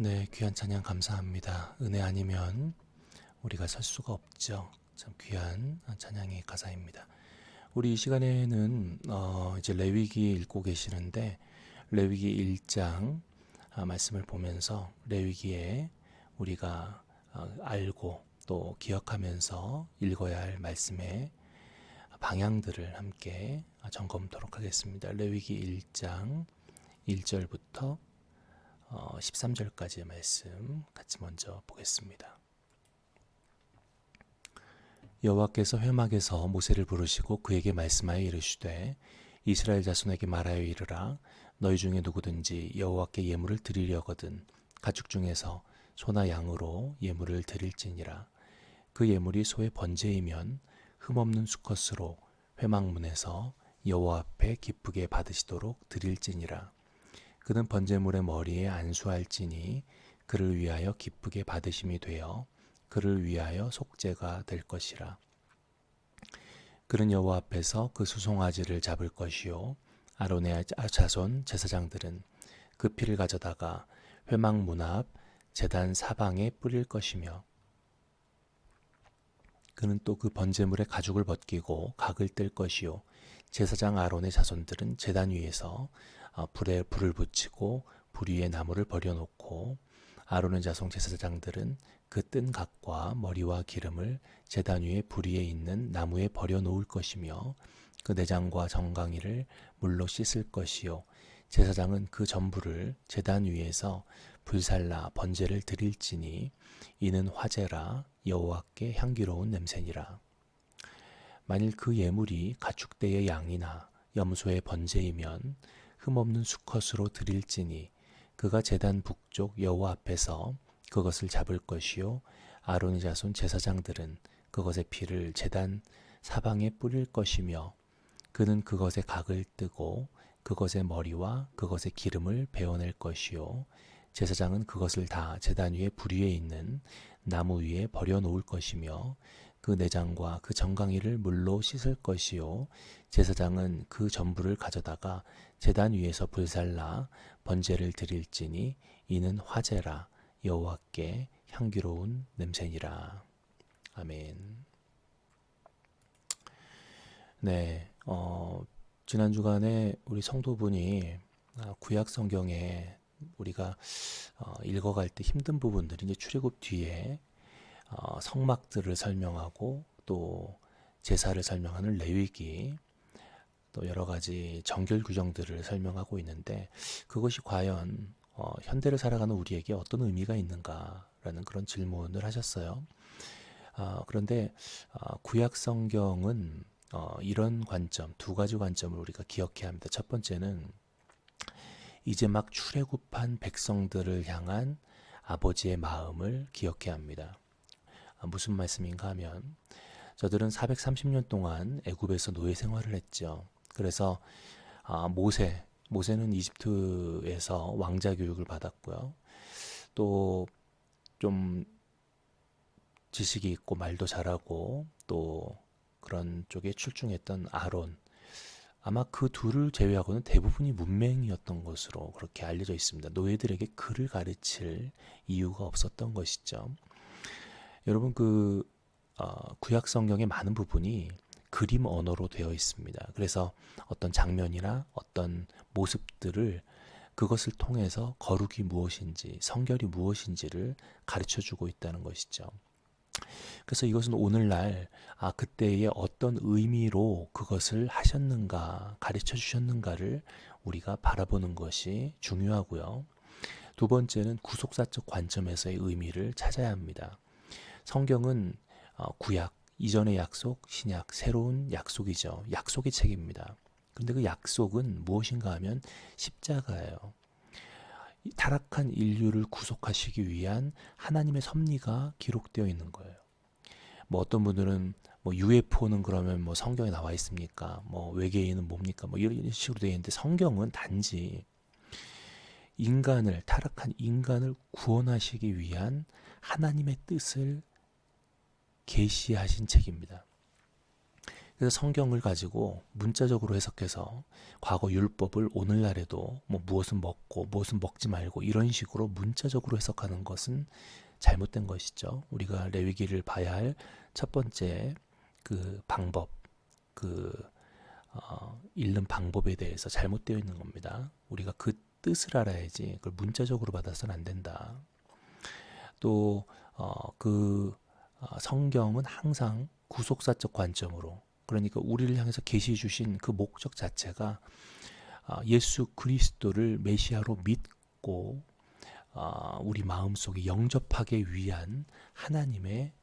네, 귀한 찬양 감사합니다. 은혜 아니면 우리가 설 수가 없죠. 참 귀한 찬양의 가사입니다. 우리 이 시간에는 이제 레위기 읽고 계시는데 레위기 1장 말씀을 보면서 레위기에 우리가 알고 또 기억하면서 읽어야 할 말씀의 방향들을 함께 점검토록 하겠습니다. 레위기 1장 1절부터 13절까지의 말씀 같이 먼저 보겠습니다. 여호와께서 회막에서 모세를 부르시고 그에게 말씀하여 이르시되 이스라엘 자손에게 말하여 이르라 너희 중에 누구든지 여호와께 예물을 드리려거든 가축 중에서 소나 양으로 예물을 드릴지니라. 그 예물이 소의 번제이면 흠없는 수컷으로 회막문에서 여호와 앞에 기쁘게 받으시도록 드릴지니라. 그는 번제물의 머리에 안수할지니 그를 위하여 기쁘게 받으심이 되어 그를 위하여 속죄가 될 것이라. 그는 여호와 앞에서 그 수송아지를 잡을 것이요 아론의 자손 제사장들은 그 피를 가져다가 회막 문 앞 제단 사방에 뿌릴 것이며 그는 또 그 번제물의 가죽을 벗기고 각을 뗄 것이요 제사장 아론의 자손들은 제단 위에서 불에 불을 붙이고 불 위에 나무를 버려놓고 아론의 자손 제사장들은 그 뜬 각과 머리와 기름을 제단 위에 불 위에 있는 나무에 버려놓을 것이며 그 내장과 정강이를 물로 씻을 것이요 제사장은 그 전부를 제단 위에서 불살라 번제를 드릴지니 이는 화제라 여호와께 향기로운 냄새니라. 만일 그 예물이 가축대의 양이나 염소의 번제이면 흠없는 수컷으로 드릴지니 그가 제단 북쪽 여호와 앞에서 그것을 잡을 것이요 아론의 자손 제사장들은 그것의 피를 제단 사방에 뿌릴 것이며 그는 그것의 각을 뜨고 그것의 머리와 그것의 기름을 베어낼 것이요 제사장은 그것을 다 제단 위에 불 위에 있는 나무 위에 버려놓을 것이며 그 내장과 그 정강이를 물로 씻을 것이요 제사장은 그 전부를 가져다가 제단 위에서 불살라 번제를 드릴지니 이는 화제라 여호와께 향기로운 냄새니라. 아멘. 네, 지난 주간에 우리 성도분이 구약 성경에 우리가 읽어갈 때 힘든 부분들이 이제 출애굽 뒤에 성막들을 설명하고 또 제사를 설명하는 레위기 또 여러 가지 정결 규정들을 설명하고 있는데 그것이 과연 현대를 살아가는 우리에게 어떤 의미가 있는가라는 그런 질문을 하셨어요. 그런데 구약 성경은 이런 관점, 두 가지 관점을 우리가 기억해야 합니다. 첫 번째는 이제 막 출애굽한 백성들을 향한 아버지의 마음을 기억해야 합니다. 무슨 말씀인가 하면 저들은 430년 동안 애굽에서 노예 생활을 했죠. 그래서 모세는 이집트에서 왕자 교육을 받았고요. 또 좀 지식이 있고 말도 잘하고 또 그런 쪽에 출중했던 아론, 아마 그 둘을 제외하고는 대부분이 문맹이었던 것으로 그렇게 알려져 있습니다. 노예들에게 글을 가르칠 이유가 없었던 것이죠. 여러분 구약 성경의 많은 부분이 그림 언어로 되어 있습니다. 그래서 어떤 장면이나 어떤 모습들을 그것을 통해서 거룩이 무엇인지 성결이 무엇인지를 가르쳐주고 있다는 것이죠. 그래서 이것은 오늘날 그때의 어떤 의미로 그것을 하셨는가 가르쳐 주셨는가를 우리가 바라보는 것이 중요하고요. 두 번째는 구속사적 관점에서의 의미를 찾아야 합니다. 성경은 구약, 이전의 약속, 신약, 새로운 약속이죠. 약속의 책입니다. 그런데 그 약속은 무엇인가 하면 십자가예요. 타락한 인류를 구속하시기 위한 하나님의 섭리가 기록되어 있는 거예요. 뭐 어떤 분들은 뭐 UFO는 그러면 뭐 성경에 나와 있습니까? 뭐 외계인은 뭡니까? 뭐 이런 식으로 되어 있는데 성경은 단지 타락한 인간을 구원하시기 위한 하나님의 뜻을 계시하신 책입니다. 그래서 성경을 가지고 문자적으로 해석해서 과거 율법을 오늘날에도 뭐 무엇은 먹고 무엇은 먹지 말고 이런 식으로 문자적으로 해석하는 것은 잘못된 것이죠. 우리가 레위기를 봐야 할 첫 번째 그 방법, 그 읽는 방법에 대해서 잘못되어 있는 겁니다. 우리가 그 뜻을 알아야지 그걸 문자적으로 받아서는 안 된다. 또 성경은 항상 구속사적 관점으로, 그러니까 우리를 향해서 계시해 주신 그 목적 자체가 예수 그리스도를 메시아로 믿고 우리 마음속에 영접하기 위한 하나님의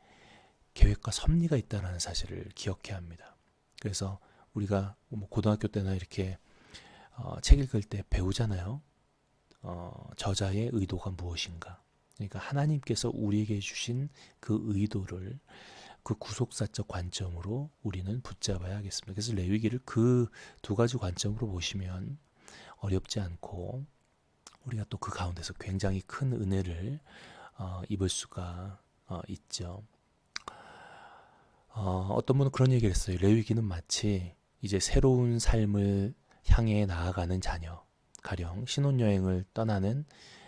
계획과 섭리가 있다는 사실을 기억해야 합니다. 그래서 우리가 뭐 고등학교 때나 이렇게 책 읽을 때 배우잖아요. 저자의 의도가 무엇인가. 그러니까 하나님께서 우리에게 주신 그 의도를 그 구속사적 관점으로 우리는 붙잡아야 하겠습니다. 그래서 레위기를 그 두 가지 관점으로 보시면 어렵지 않고 우리가 또 그 가운데서 굉장히 큰 은혜를 입을 수가 있죠. 어떤 분은 그런 얘기를 했어요. 레위기는 마치 이제 새로운 삶을 향해 나아가는 자녀, 가령 신혼여행을 떠나는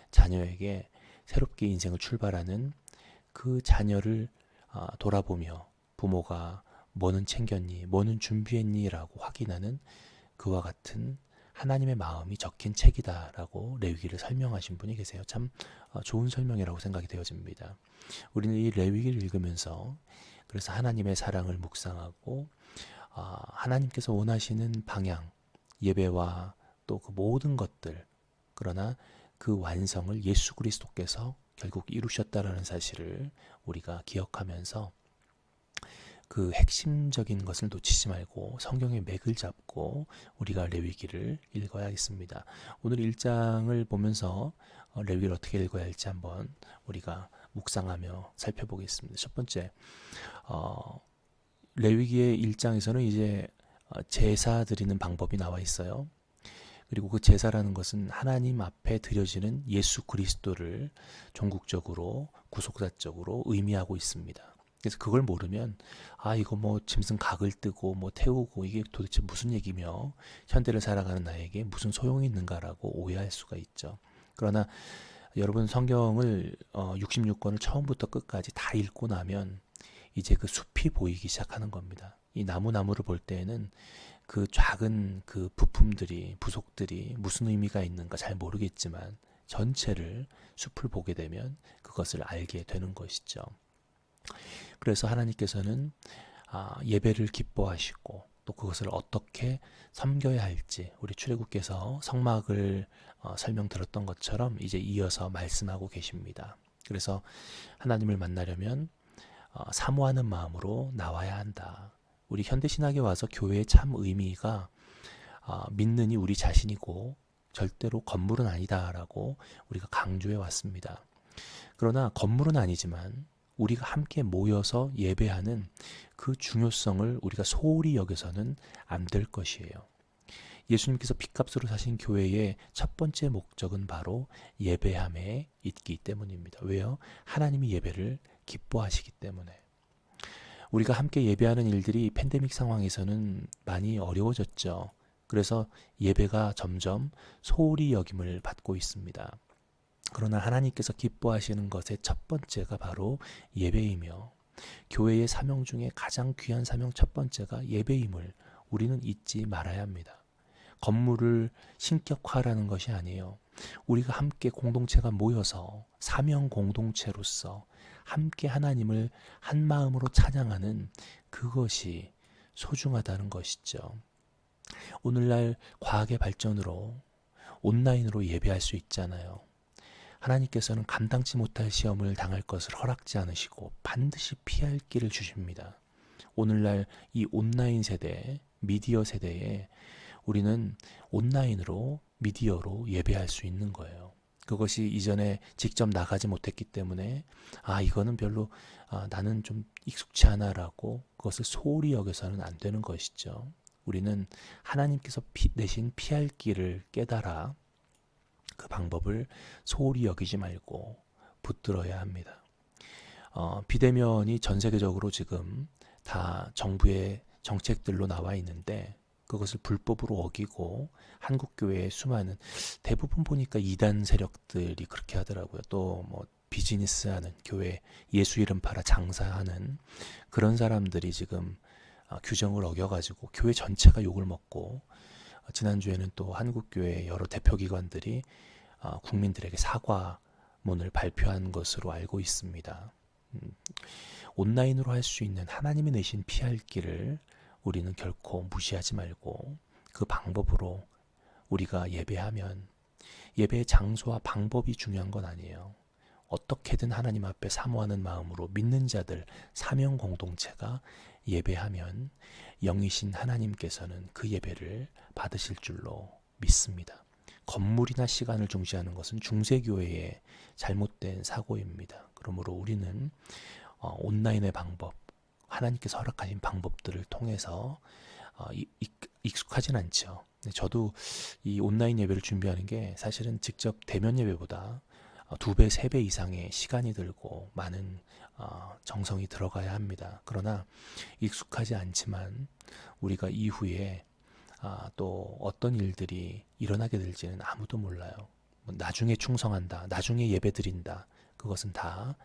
자녀에게 새롭게 인생을 출발하는 그 자녀를 돌아보며 부모가 뭐는 챙겼니, 뭐는 준비했니 라고 확인하는 그와 같은 하나님의 마음이 적힌 책이다라고 레위기를 설명하신 분이 계세요. 참 좋은 설명이라고 생각이 되어집니다. 우리는 이 레위기를 읽으면서 그래서 하나님의 사랑을 묵상하고 하나님께서 원하시는 방향, 예배와 또 그 모든 것들, 그러나 그 완성을 예수 그리스도께서 결국 이루셨다라는 사실을 우리가 기억하면서 그 핵심적인 것을 놓치지 말고 성경의 맥을 잡고 우리가 레위기를 읽어야겠습니다. 오늘 1장을 보면서 레위기를 어떻게 읽어야 할지 한번 우리가 묵상하며 살펴보겠습니다. 첫 번째, 레위기의 1장에서는 이제 제사 드리는 방법이 나와 있어요. 그리고 그 제사라는 것은 하나님 앞에 드려지는 예수 그리스도를 종국적으로 구속사적으로 의미하고 있습니다. 그래서 그걸 모르면 이거 뭐 짐승 각을 뜨고 뭐 태우고 이게 도대체 무슨 얘기며 현대를 살아가는 나에게 무슨 소용이 있는가라고 오해할 수가 있죠. 그러나 여러분 성경을 66권을 처음부터 끝까지 다 읽고 나면 이제 그 숲이 보이기 시작하는 겁니다. 이 나무를 볼 때에는 그 작은 그 부품들이, 부속들이 무슨 의미가 있는가 잘 모르겠지만 전체를 숲을 보게 되면 그것을 알게 되는 것이죠. 그래서 하나님께서는 예배를 기뻐하시고 또 그것을 어떻게 섬겨야 할지 우리 출애굽께서 성막을 설명 들었던 것처럼 이제 이어서 말씀하고 계십니다. 그래서 하나님을 만나려면 사모하는 마음으로 나와야 한다. 우리 현대신학에 와서 교회의 참 의미가 믿는 이 우리 자신이고 절대로 건물은 아니다라고 우리가 강조해 왔습니다. 그러나 건물은 아니지만 우리가 함께 모여서 예배하는 그 중요성을 우리가 소홀히 여겨서는 안 될 것이에요. 예수님께서 핏값으로 사신 교회의 첫 번째 목적은 바로 예배함에 있기 때문입니다. 왜요? 하나님이 예배를 기뻐하시기 때문에. 우리가 함께 예배하는 일들이 팬데믹 상황에서는 많이 어려워졌죠. 그래서 예배가 점점 소홀히 여김을 받고 있습니다. 그러나 하나님께서 기뻐하시는 것의 첫 번째가 바로 예배이며 교회의 사명 중에 가장 귀한 사명 첫 번째가 예배임을 우리는 잊지 말아야 합니다. 건물을 신격화라는 것이 아니에요. 우리가 함께 공동체가 모여서 사명 공동체로서 함께 하나님을 한 마음으로 찬양하는 그것이 소중하다는 것이죠. 오늘날 과학의 발전으로 온라인으로 예배할 수 있잖아요. 하나님께서는 감당치 못할 시험을 당할 것을 허락지 않으시고 반드시 피할 길을 주십니다. 오늘날 이 온라인 세대, 미디어 세대에 우리는 온라인으로 미디어로 예배할 수 있는 거예요. 그것이 이전에 직접 나가지 못했기 때문에 이거는 별로 나는 좀 익숙치 않아라고 그것을 소홀히 여겨서는 안 되는 것이죠. 우리는 하나님께서 내신 피할 길을 깨달아 그 방법을 소홀히 여기지 말고 붙들어야 합니다. 비대면이 전 세계적으로 지금 다 정부의 정책들로 나와 있는데 그것을 불법으로 어기고 한국교회의 수많은 대부분 보니까 이단 세력들이 그렇게 하더라고요. 또 뭐 비즈니스하는 교회 예수 이름 팔아 장사하는 그런 사람들이 지금 규정을 어겨가지고 교회 전체가 욕을 먹고 지난주에는 또 한국교회 여러 대표기관들이 국민들에게 사과문을 발표한 것으로 알고 있습니다. 온라인으로 할 수 있는 하나님이 내신 피할 길을 우리는 결코 무시하지 말고 그 방법으로 우리가 예배하면 예배의 장소와 방법이 중요한 건 아니에요. 어떻게든 하나님 앞에 사모하는 마음으로 믿는 자들 사명 공동체가 예배하면 영이신 하나님께서는 그 예배를 받으실 줄로 믿습니다. 건물이나 시간을 중시하는 것은 중세교회의 잘못된 사고입니다. 그러므로 우리는 온라인의 방법, 하나님께서 허락하신 방법들을 통해서 익숙하진 않죠. 저도 이 온라인 예배를 준비하는 게 사실은 직접 대면 예배보다 2배, 3배 이상의 시간이 들고 많은 정성이 들어가야 합니다. 그러나 익숙하지 않지만 우리가 이후에 또 어떤 일들이 일어나게 될지는 아무도 몰라요. 나중에 충성한다, 나중에 예배 드린다, 그것은 다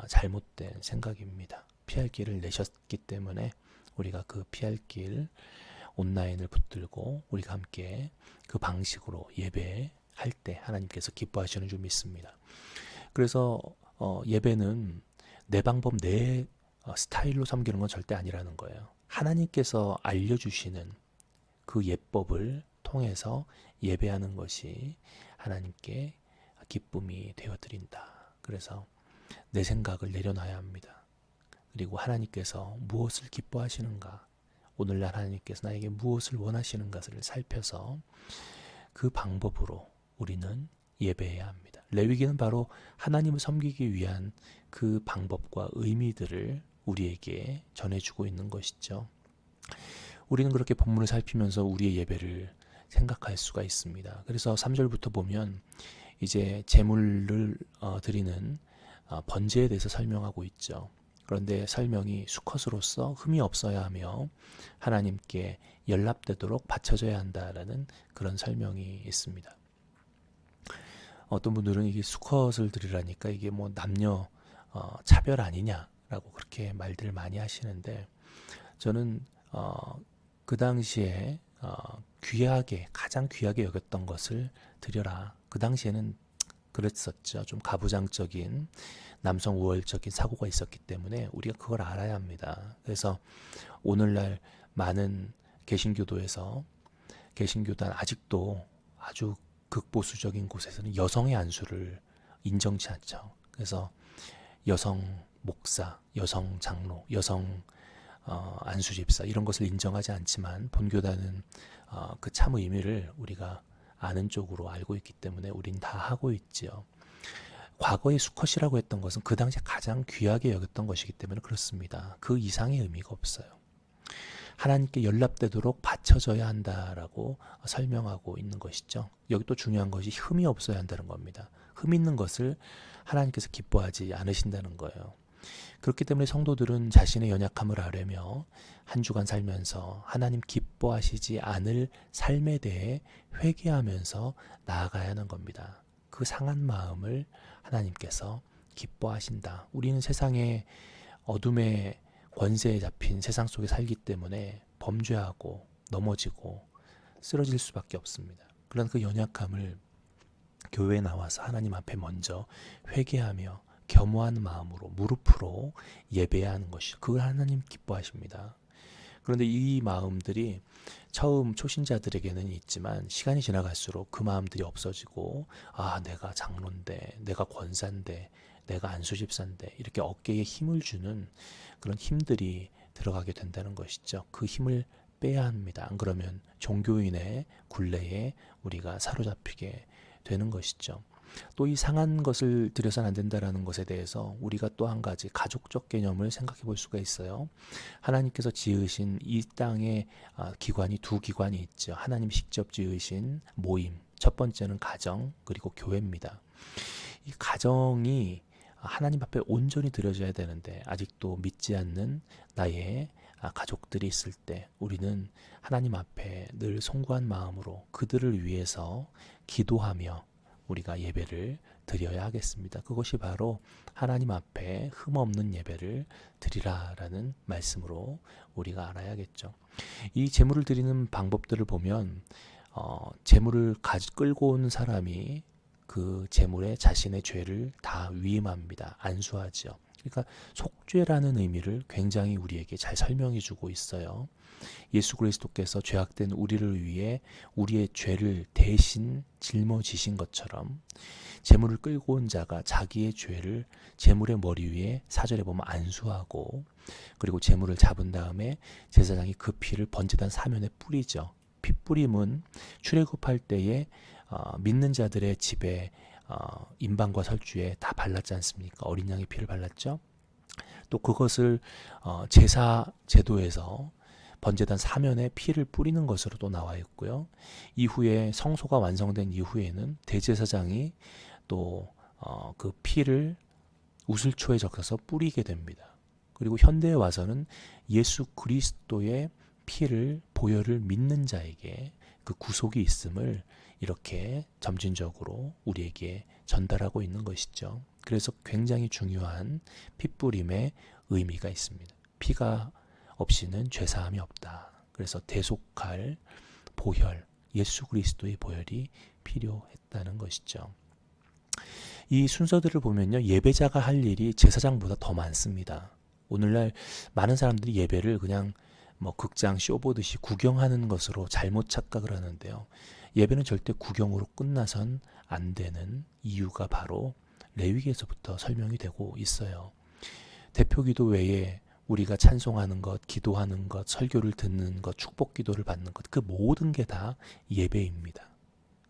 잘못된 생각입니다. 피할 길을 내셨기 때문에 우리가 그 피할 길 온라인을 붙들고 우리가 함께 그 방식으로 예배할 때 하나님께서 기뻐하시는 줄 믿습니다. 그래서 예배는 내 방법, 내 스타일로 섬기는 건 절대 아니라는 거예요. 하나님께서 알려주시는 그 예법을 통해서 예배하는 것이 하나님께 기쁨이 되어드린다. 그래서 내 생각을 내려놔야 합니다. 그리고 하나님께서 무엇을 기뻐하시는가, 오늘날 하나님께서 나에게 무엇을 원하시는가를 살펴서 그 방법으로 우리는 예배해야 합니다. 레위기는 바로 하나님을 섬기기 위한 그 방법과 의미들을 우리에게 전해주고 있는 것이죠. 우리는 그렇게 본문을 살피면서 우리의 예배를 생각할 수가 있습니다. 그래서 3절부터 보면 이제 제물을 드리는 번제에 대해서 설명하고 있죠. 그런데 설명이 수컷으로서 흠이 없어야 하며 하나님께 연락되도록 바쳐져야 한다라는 그런 설명이 있습니다. 어떤 분들은 이게 수컷을 드리라니까 이게 뭐 남녀 차별 아니냐라고 그렇게 말들을 많이 하시는데, 저는 그 당시에 귀하게, 가장 귀하게 여겼던 것을 드려라. 그 당시에는 그랬었죠. 좀 가부장적인 남성 우월적인 사고가 있었기 때문에 우리가 그걸 알아야 합니다. 그래서 오늘날 많은 개신교도에서, 개신교단 아직도 아주 극보수적인 곳에서는 여성의 안수를 인정치 않죠. 그래서 여성 목사, 여성 장로, 여성 안수 집사 이런 것을 인정하지 않지만 본교단은 그 참 의미를 우리가 아는 쪽으로 알고 있기 때문에 우린 다 하고 있지요. 과거의 수컷이라고 했던 것은 그 당시에 가장 귀하게 여겼던 것이기 때문에 그렇습니다. 그 이상의 의미가 없어요. 하나님께 연락되도록 바쳐져야 한다라고 설명하고 있는 것이죠. 여기 또 중요한 것이 흠이 없어야 한다는 겁니다. 흠 있는 것을 하나님께서 기뻐하지 않으신다는 거예요. 그렇기 때문에 성도들은 자신의 연약함을 아뢰며 한 주간 살면서 하나님 기뻐하시지 않을 삶에 대해 회개하면서 나아가야 하는 겁니다. 그 상한 마음을 하나님께서 기뻐하신다. 우리는 세상의 어둠의 권세에 잡힌 세상 속에 살기 때문에 범죄하고 넘어지고 쓰러질 수밖에 없습니다. 그런 그 연약함을 교회에 나와서 하나님 앞에 먼저 회개하며 겸허한 마음으로 무릎으로 예배해야 하는 것이, 그걸 하나님 기뻐하십니다. 그런데 이 마음들이 처음 초신자들에게는 있지만 시간이 지나갈수록 그 마음들이 없어지고, 내가 장로인데, 내가 권사인데, 내가 안수집사인데, 이렇게 어깨에 힘을 주는 그런 힘들이 들어가게 된다는 것이죠. 그 힘을 빼야 합니다. 안 그러면 종교인의 굴레에 우리가 사로잡히게 되는 것이죠. 또 이 상한 것을 드려서는 안 된다라는 것에 대해서 우리가 또 한 가지 가족적 개념을 생각해 볼 수가 있어요. 하나님께서 지으신 이 땅의 기관이 두 기관이 있죠. 하나님 직접 지으신 모임, 첫 번째는 가정, 그리고 교회입니다. 이 가정이 하나님 앞에 온전히 드려져야 되는데 아직도 믿지 않는 나의 가족들이 있을 때 우리는 하나님 앞에 늘 송구한 마음으로 그들을 위해서 기도하며 우리가 예배를 드려야 하겠습니다. 그것이 바로 하나님 앞에 흠없는 예배를 드리라라는 말씀으로 우리가 알아야겠죠. 이 제물을 드리는 방법들을 보면 제물을 끌고 온 사람이 그 제물에 자신의 죄를 다 위임합니다. 안수하죠. 그러니까 속죄라는 의미를 굉장히 우리에게 잘 설명해 주고 있어요. 예수 그리스도께서 죄악된 우리를 위해 우리의 죄를 대신 짊어지신 것처럼 제물을 끌고 온 자가 자기의 죄를 제물의 머리 위에 4절에 보면 안수하고, 그리고 제물을 잡은 다음에 제사장이 그 피를 번제단 사면에 뿌리죠. 피 뿌림은 출애굽할 때에 믿는 자들의 집에 인방과 설주에 다 발랐지 않습니까? 어린 양의 피를 발랐죠. 또 그것을 제사 제도에서 번제단 사면에 피를 뿌리는 것으로 또 나와 있고요. 이후에 성소가 완성된 이후에는 대제사장이 또 그 피를 우슬초에 적셔서 뿌리게 됩니다. 그리고 현대에 와서는 예수 그리스도의 피를 보혈을 믿는 자에게 그 구속이 있음을 이렇게 점진적으로 우리에게 전달하고 있는 것이죠. 그래서 굉장히 중요한 피뿌림의 의미가 있습니다. 피가 없이는 죄사함이 없다. 그래서 대속할 보혈, 예수 그리스도의 보혈이 필요했다는 것이죠. 이 순서들을 보면요, 예배자가 할 일이 제사장보다 더 많습니다. 오늘날 많은 사람들이 예배를 그냥 극장 쇼 보듯이 구경하는 것으로 잘못 착각을 하는데요. 예배는 절대 구경으로 끝나선 안 되는 이유가 바로 레위기에서부터 설명이 되고 있어요. 대표기도 외에 우리가 찬송하는 것, 기도하는 것, 설교를 듣는 것, 축복 기도를 받는 것, 그 모든 게 다 예배입니다.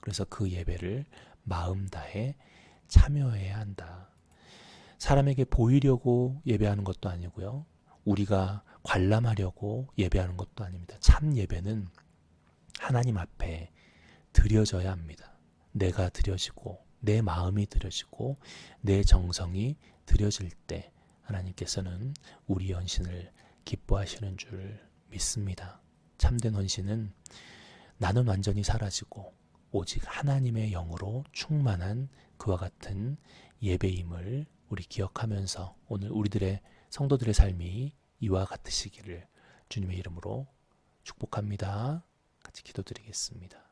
그래서 그 예배를 마음 다해 참여해야 한다. 사람에게 보이려고 예배하는 것도 아니고요. 우리가 관람하려고 예배하는 것도 아닙니다. 참 예배는 하나님 앞에 드려져야 합니다. 내가 드려지고 내 마음이 드려지고 내 정성이 드려질 때 하나님께서는 우리 헌신을 기뻐하시는 줄 믿습니다. 참된 헌신은 나는 완전히 사라지고 오직 하나님의 영으로 충만한 그와 같은 예배임을 우리 기억하면서 오늘 우리들의 성도들의 삶이 이와 같으시기를 주님의 이름으로 축복합니다. 같이 기도드리겠습니다.